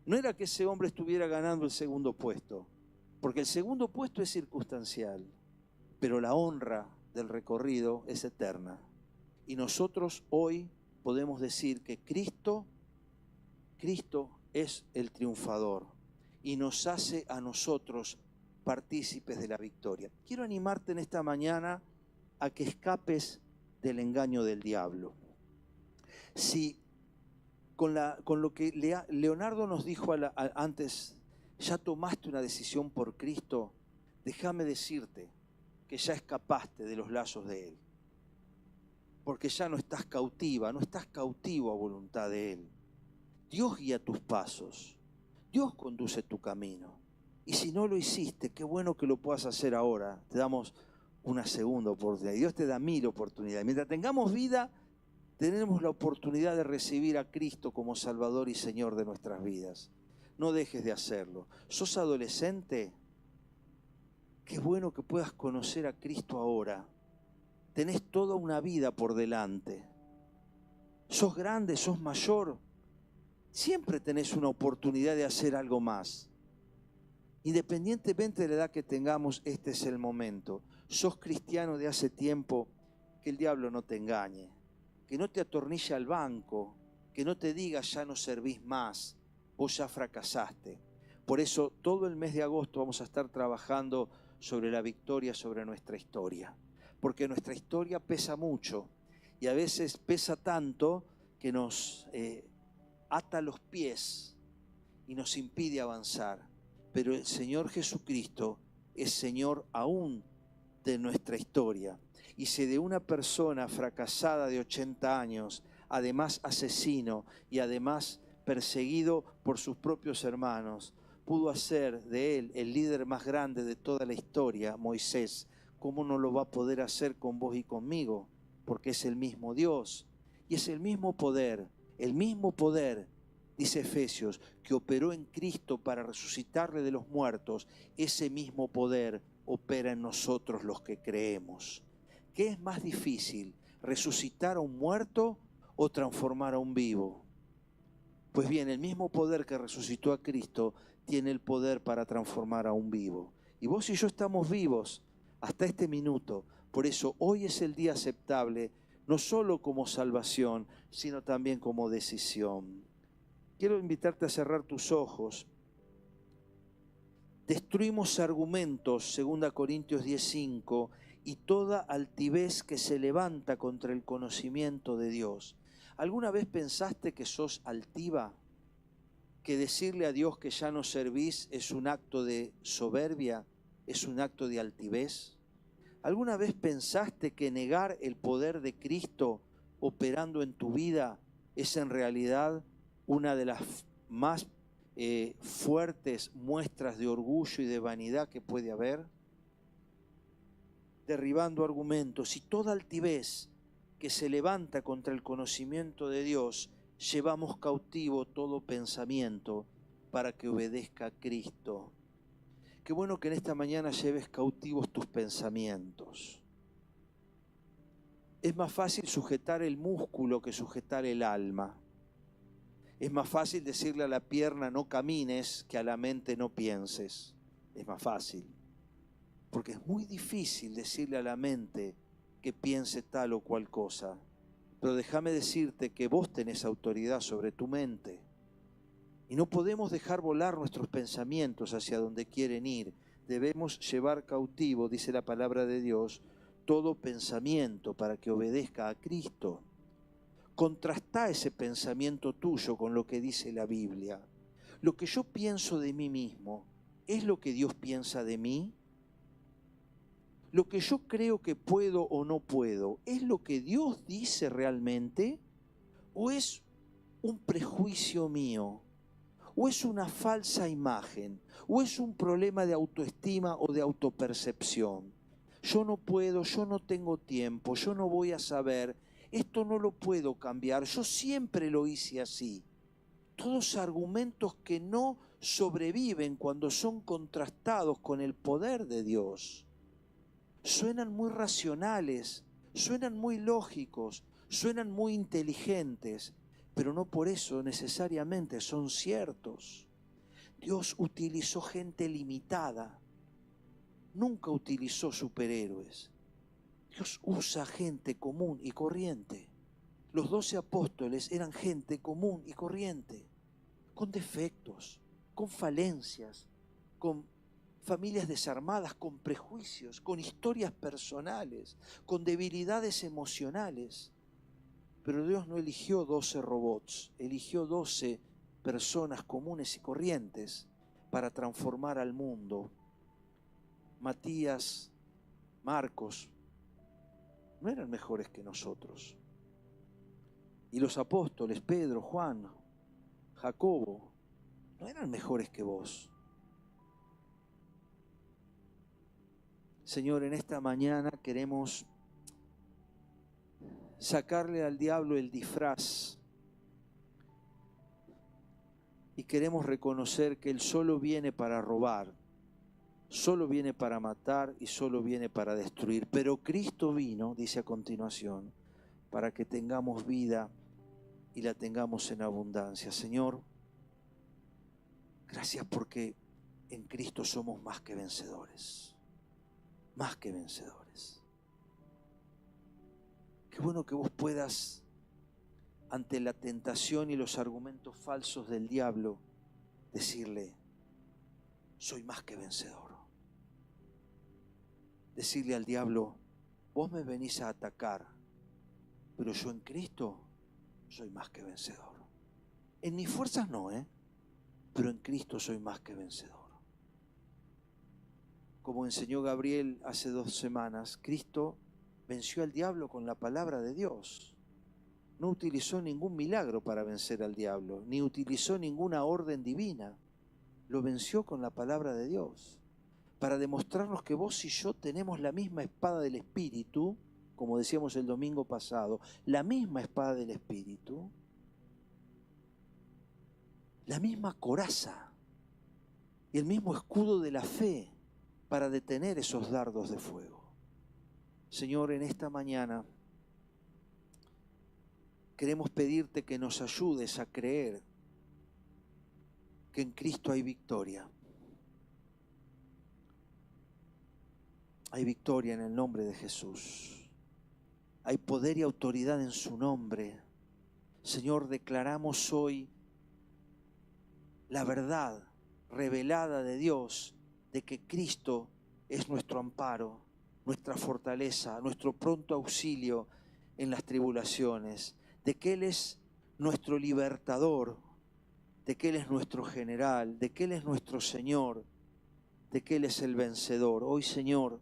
No era que ese hombre estuviera ganando el segundo puesto, porque el segundo puesto es circunstancial, pero la honra del recorrido es eterna. Y nosotros hoy podemos decir que Cristo es el triunfador y nos hace a nosotros partícipes de la victoria. Quiero animarte en esta mañana a que escapes del engaño del diablo. Si con lo que Leonardo nos dijo antes, ya tomaste una decisión por Cristo, déjame decirte que ya escapaste de los lazos de Él. Porque ya no estás cautiva, no estás cautivo a voluntad de Él. Dios guía tus pasos, Dios conduce tu camino. Y si no lo hiciste, qué bueno que lo puedas hacer ahora. Te damos una segunda oportunidad. Dios te da 1000 oportunidades. Mientras tengamos vida, tenemos la oportunidad de recibir a Cristo como Salvador y Señor de nuestras vidas. No dejes de hacerlo. ¿Sos adolescente? Qué bueno que puedas conocer a Cristo ahora. Tenés toda una vida por delante. ¿Sos grande? ¿Sos mayor? Siempre tenés una oportunidad de hacer algo más. Independientemente de la edad que tengamos, este es el momento. Sos cristiano de hace tiempo, que el diablo no te engañe, que no te atornille al banco, que no te diga ya no servís más, vos ya fracasaste. Por eso todo el mes de agosto vamos a estar trabajando sobre la victoria sobre nuestra historia, porque nuestra historia pesa mucho y a veces pesa tanto que nos ata los pies y nos impide avanzar. Pero el Señor Jesucristo es Señor aún de nuestra historia. Y si de una persona fracasada de 80 años, además asesino y además perseguido por sus propios hermanos, pudo hacer de él el líder más grande de toda la historia, Moisés, ¿cómo no lo va a poder hacer con vos y conmigo? Porque es el mismo Dios y es el mismo poder, dice Efesios, que operó en Cristo para resucitarle de los muertos. Ese mismo poder opera en nosotros los que creemos. ¿Qué es más difícil, resucitar a un muerto o transformar a un vivo? Pues bien, el mismo poder que resucitó a Cristo tiene el poder para transformar a un vivo. Y vos y yo estamos vivos hasta este minuto. Por eso hoy es el día aceptable, no solo como salvación, sino también como decisión. Quiero invitarte a cerrar tus ojos. Destruimos argumentos, 2 Corintios 10:5, y toda altivez que se levanta contra el conocimiento de Dios. ¿Alguna vez pensaste que sos altiva? ¿Que decirle a Dios que ya no servís es un acto de soberbia? ¿Es un acto de altivez? ¿Alguna vez pensaste que negar el poder de Cristo operando en tu vida es en realidad una de las más fuertes muestras de orgullo y de vanidad que puede haber? Derribando argumentos y toda altivez que se levanta contra el conocimiento de Dios, llevamos cautivo todo pensamiento para que obedezca a Cristo. Qué bueno que en esta mañana lleves cautivos tus pensamientos. Es más fácil sujetar el músculo que sujetar el alma. Es más fácil decirle a la pierna no camines que a la mente no pienses. Es más fácil. Porque es muy difícil decirle a la mente que piense tal o cual cosa. Pero déjame decirte que vos tenés autoridad sobre tu mente. Y no podemos dejar volar nuestros pensamientos hacia donde quieren ir. Debemos llevar cautivo, dice la palabra de Dios, todo pensamiento para que obedezca a Cristo. Contrastá ese pensamiento tuyo con lo que dice la Biblia. Lo que yo pienso de mí mismo, ¿es lo que Dios piensa de mí? Lo que yo creo que puedo o no puedo, ¿es lo que Dios dice realmente? ¿O es un prejuicio mío? ¿O es una falsa imagen? ¿O es un problema de autoestima o de autopercepción? Yo no puedo, yo no tengo tiempo, yo no voy a saber, esto no lo puedo cambiar, yo siempre lo hice así. Todos argumentos que no sobreviven cuando son contrastados con el poder de Dios. Suenan muy racionales, suenan muy lógicos, suenan muy inteligentes, pero no por eso necesariamente son ciertos. Dios utilizó gente limitada, nunca utilizó superhéroes. Dios usa gente común y corriente. Los 12 apóstoles eran gente común y corriente, con defectos, con falencias, con familias desarmadas, con prejuicios, con historias personales, con debilidades emocionales. Pero Dios no eligió 12 robots, eligió 12 personas comunes y corrientes para transformar al mundo. Matías, Marcos, no eran mejores que nosotros. Y los apóstoles, Pedro, Juan, Jacobo, no eran mejores que vos. Señor, en esta mañana queremos sacarle al diablo el disfraz y queremos reconocer que él solo viene para robar, solo viene para matar y solo viene para destruir. Pero Cristo vino, dice a continuación, para que tengamos vida y la tengamos en abundancia. Señor, gracias porque en Cristo somos más que vencedores, más que vencedores. Qué bueno que vos puedas ante la tentación y los argumentos falsos del diablo, decirle, soy más que vencedor. Decirle al diablo, vos me venís a atacar, pero yo en Cristo soy más que vencedor. En mis fuerzas no, pero en Cristo soy más que vencedor. Como enseñó Gabriel hace 2 semanas, Cristo venció al diablo con la palabra de Dios. No utilizó ningún milagro para vencer al diablo, ni utilizó ninguna orden divina. Lo venció con la palabra de Dios, para demostrarnos que vos y yo tenemos la misma espada del Espíritu, como decíamos el domingo pasado, la misma espada del Espíritu, la misma coraza y el mismo escudo de la fe para detener esos dardos de fuego. Señor, en esta mañana queremos pedirte que nos ayudes a creer que en Cristo hay victoria. Hay victoria en el nombre de Jesús. Hay poder y autoridad en su nombre. Señor, declaramos hoy la verdad revelada de Dios de que Cristo es nuestro amparo, nuestra fortaleza, nuestro pronto auxilio en las tribulaciones, de que Él es nuestro libertador, de que Él es nuestro general, de que Él es nuestro Señor, de que Él es el vencedor. Hoy, Señor,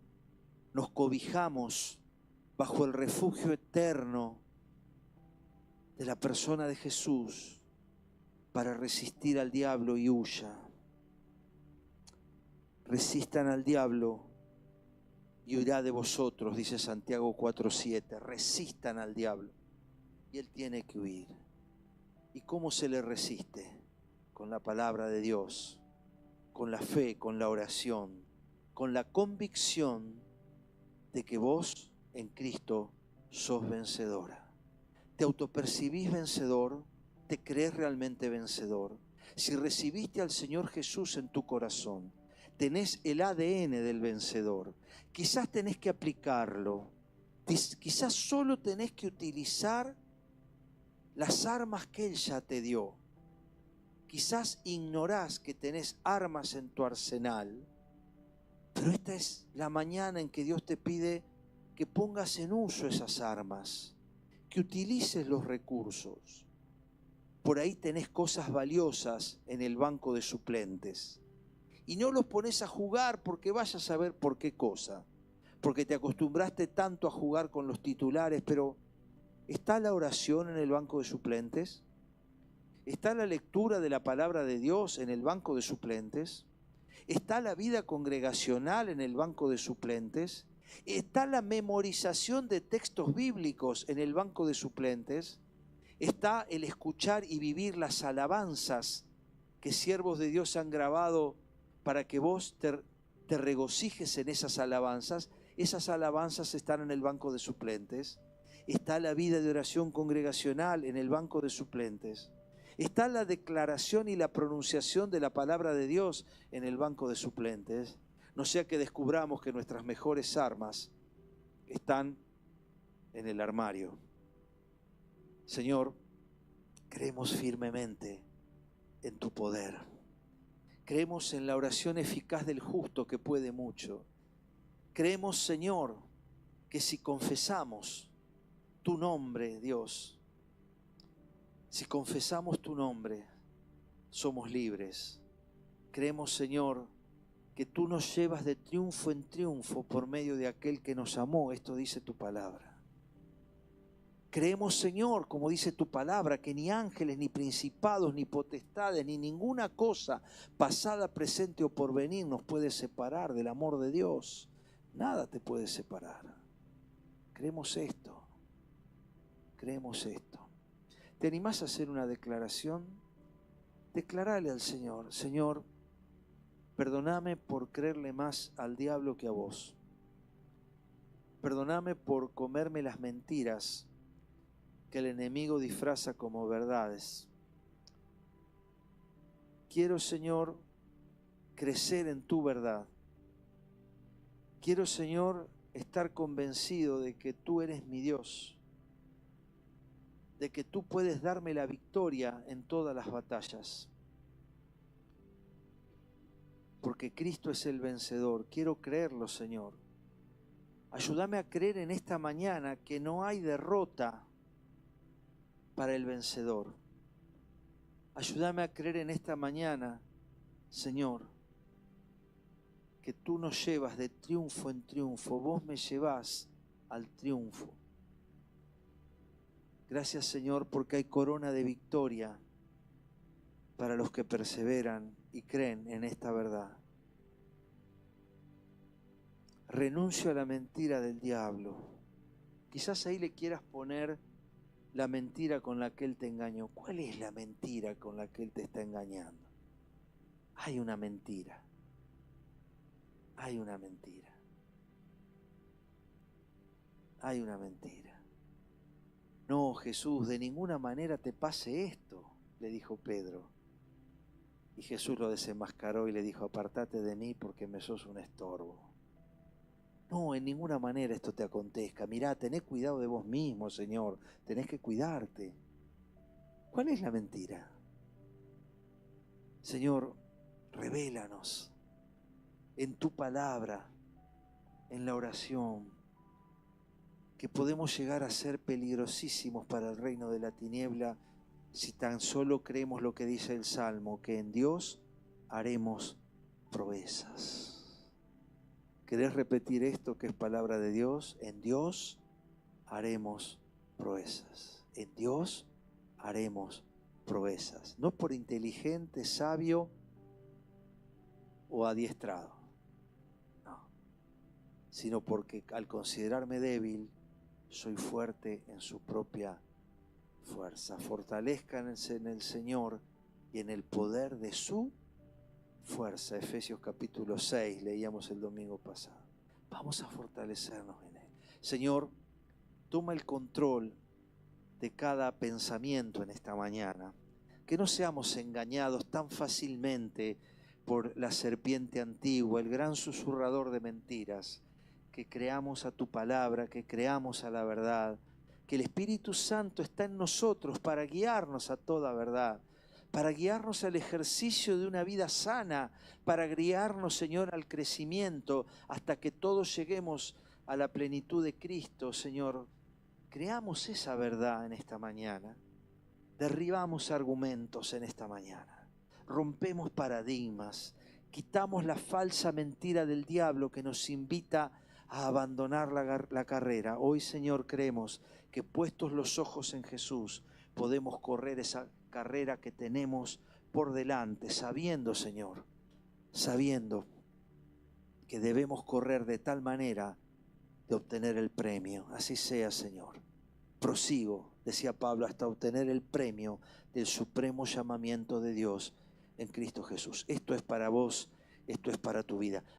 nos cobijamos bajo el refugio eterno de la persona de Jesús para resistir al diablo y huya. Resistan al diablo y huirá de vosotros, dice Santiago 4:7. Resistan al diablo y él tiene que huir. ¿Y cómo se le resiste? Con la palabra de Dios, con la fe, con la oración, con la convicción de que vos en Cristo sos vencedora. ¿Te autopercibís vencedor? ¿Te crees realmente vencedor? Si recibiste al Señor Jesús en tu corazón, tenés el ADN del vencedor. Quizás tenés que aplicarlo. Quizás solo tenés que utilizar las armas que Él ya te dio. Quizás ignorás que tenés armas en tu arsenal, pero esta es la mañana en que Dios te pide que pongas en uso esas armas, que utilices los recursos. Por ahí tenés cosas valiosas en el banco de suplentes y no los pones a jugar porque vayas a saber por qué cosa, porque te acostumbraste tanto a jugar con los titulares. Pero ¿está la oración en el banco de suplentes? ¿Está la lectura de la palabra de Dios en el banco de suplentes? ¿Está la vida congregacional en el banco de suplentes? ¿Está la memorización de textos bíblicos en el banco de suplentes? ¿Está el escuchar y vivir las alabanzas que siervos de Dios han grabado para que vos te regocijes en esas alabanzas? Esas alabanzas están en el banco de suplentes. ¿Está la vida de oración congregacional en el banco de suplentes? ¿Está la declaración y la pronunciación de la palabra de Dios en el banco de suplentes? No sea que descubramos que nuestras mejores armas están en el armario. Señor, creemos firmemente en tu poder. Creemos en la oración eficaz del justo que puede mucho. Creemos, Señor, que si confesamos tu nombre, Dios, si confesamos tu nombre, somos libres. Creemos, Señor, que tú nos llevas de triunfo en triunfo por medio de aquel que nos amó. Esto dice tu palabra. Creemos, Señor, como dice tu palabra, que ni ángeles, ni principados, ni potestades, ni ninguna cosa pasada, presente o porvenir nos puede separar del amor de Dios. Nada te puede separar. Creemos esto. Creemos esto. ¿Te animás a hacer una declaración? Declarale al Señor: Señor, perdóname por creerle más al diablo que a vos. Perdóname por comerme las mentiras que el enemigo disfraza como verdades. Quiero, Señor, crecer en tu verdad. Quiero, Señor, estar convencido de que tú eres mi Dios. de que tú puedes darme la victoria en todas las batallas. Porque Cristo es el vencedor. Quiero creerlo, Señor. Ayúdame a creer en esta mañana que no hay derrota para el vencedor. Ayúdame a creer en esta mañana, Señor, que tú nos llevas de triunfo en triunfo. Vos me llevás al triunfo. Gracias, Señor, porque hay corona de victoria para los que perseveran y creen en esta verdad. Renuncio a la mentira del diablo. Quizás ahí le quieras poner la mentira con la que él te engañó. ¿Cuál es la mentira con la que él te está engañando? Hay una mentira. Hay una mentira. Hay una mentira. No, Jesús, de ninguna manera te pase esto, le dijo Pedro. Y Jesús lo desenmascaró y le dijo, apartate de mí porque me sos un estorbo. No, en ninguna manera esto te acontezca. Mirá, tenés cuidado de vos mismo, Señor. Tenés que cuidarte. ¿Cuál es la mentira? Señor, revélanos en tu palabra, en la oración, que podemos llegar a ser peligrosísimos para el reino de la tiniebla si tan solo creemos lo que dice el Salmo, que en Dios haremos proezas. ¿Querés repetir esto que es palabra de Dios? En Dios haremos proezas. En Dios haremos proezas. No por inteligente, sabio o adiestrado. No. Sino porque al considerarme débil, soy fuerte en su propia fuerza. Fortalezcanse en el Señor y en el poder de su fuerza. Efesios capítulo 6, leíamos el domingo pasado. Vamos a fortalecernos en él. Señor, toma el control de cada pensamiento en esta mañana. Que no seamos engañados tan fácilmente por la serpiente antigua, el gran susurrador de mentiras. Que creamos a tu palabra, que creamos a la verdad. Que el Espíritu Santo está en nosotros para guiarnos a toda verdad. Para guiarnos al ejercicio de una vida sana, para guiarnos, Señor, al crecimiento, hasta que todos lleguemos a la plenitud de Cristo, Señor. Creamos esa verdad en esta mañana. Derribamos argumentos en esta mañana. Rompemos paradigmas. Quitamos la falsa mentira del diablo que nos invita a abandonar la carrera. Hoy, Señor, creemos que puestos los ojos en Jesús, podemos correr esa carrera que tenemos por delante, sabiendo, Señor, sabiendo que debemos correr de tal manera de obtener el premio. Así sea, Señor. Prosigo, decía Pablo, hasta obtener el premio del supremo llamamiento de Dios en Cristo Jesús. Esto es para vos, esto es para tu vida.